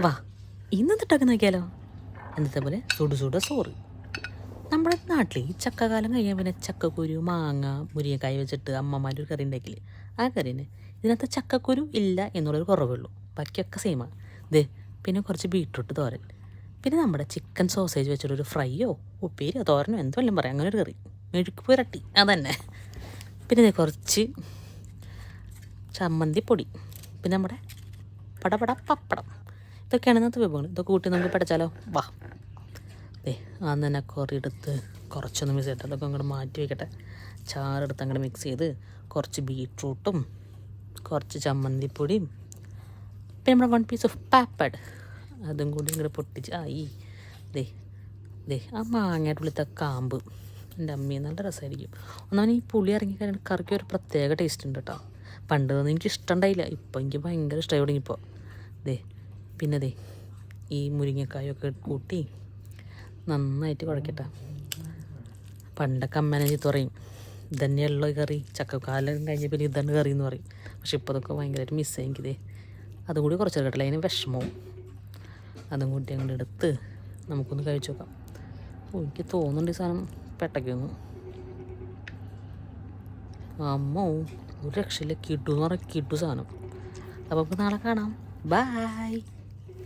വാ ഇന്നത്തെ നോക്കിയാലോ. എന്നത്തെ പോലെ സുട സോറ്. നമ്മുടെ നാട്ടിൽ ഈ ചക്കകാലം കഴിയാൻ പിന്നെ ചക്കക്കുരു മാങ്ങ മുരിങ്ങക്കായ വെച്ചിട്ട് അമ്മമാരൊരു കറി ഉണ്ടാക്കില്ലേ, ആ കറിനെ ഇതിനകത്ത് ചക്കക്കുരു ഇല്ല എന്നുള്ളൊരു കുറവുള്ളൂ, ബാക്കിയൊക്കെ സെയിമാണ്. ഇത് പിന്നെ കുറച്ച് ബീട്രൂട്ട് തോരൻ, പിന്നെ നമ്മുടെ ചിക്കൻ സോസേജ് വെച്ചിട്ടൊരു ഫ്രൈയോ ഉപ്പേരിയോ തോരനോ എന്തെല്ലാം പറയാം, അങ്ങനെ ഒരു കറി, മെഴുക്ക് പുരട്ടി അതന്നെ. പിന്നെ ഇത് കുറച്ച് ചമ്മന്തിപ്പൊടി, പിന്നെ നമ്മുടെ പടപട പപ്പടം. ഇതൊക്കെയാണ് ഇന്നത്തെ വിഭവങ്ങൾ. ഇതൊക്കെ കൂട്ടി നമുക്ക് പഠിച്ചാലോ. വാ അന്ന് തന്നെ കറി എടുത്ത് കുറച്ചൊന്ന് മിക്സ് ചെയ്തിട്ട് അതൊക്കെ അങ്ങോട്ട് മാറ്റി വയ്ക്കട്ടെ. ചാറെടുത്ത് അങ്ങോട്ട് മിക്സ് ചെയ്ത് കുറച്ച് ബീട്രൂട്ടും കുറച്ച് ചമ്മന്തിപ്പൊടിയും പിന്നെ നമ്മുടെ 1 പീസ് ഓഫ് പാപ്പഡ് അതും കൂടി ഇങ്ങോട്ട് പൊട്ടിച്ച് ദേ ആ മാങ്ങയുടെ ഉള്ളിലത്തെ കാമ്പ് എൻ്റെ അമ്മയെ നല്ല രസമായിരിക്കും. ഒന്നാമത് ഈ പുളി ഇറങ്ങിക്കഴിഞ്ഞാൽ കറിക്ക് ഒരു പ്രത്യേക ടേസ്റ്റ് ഉണ്ട് കേട്ടോ. പണ്ടൊന്നും എനിക്ക് ഇഷ്ടമുണ്ടായില്ല, ഇപ്പോൾ എനിക്ക് ഭയങ്കര ഇഷ്ടമായി തുടങ്ങിയപ്പോൾ. പിന്നെ ഈ മുരിങ്ങക്കായൊക്കെ കൂട്ടി നന്നായിട്ട് കുഴക്കട്ടെ. പണ്ടൊക്കെ അമ്മേനെ ചീത്ത പറയും, ഇതന്നെയുള്ള കറി, ചക്കക്കാലം കഴിഞ്ഞ പിന്നെ ഇതാണ് കറി എന്ന് പറയും. പക്ഷെ ഇപ്പോൾ അതൊക്കെ ഭയങ്കരമായിട്ട് മിസ്സായി എനിക്കിതേ. അതും കൂടി കുറച്ച് കേട്ടില്ല, അതിന് വിഷമവും. അതും കൂട്ടി അങ്ങോട്ട് എടുത്ത് നമുക്കൊന്ന് കഴിച്ചു നോക്കാം. എനിക്ക് തോന്നുന്നുണ്ട് ഈ സാധനം പെട്ടയ്ക്കൊന്ന് അമ്മോ ഒരു രക്ഷയില്ല, കിട്ടു എന്ന് പറഞ്ഞാൽ കിട്ടു സാധനം. അപ്പോൾ നാളെ കാണാം. ബായ്.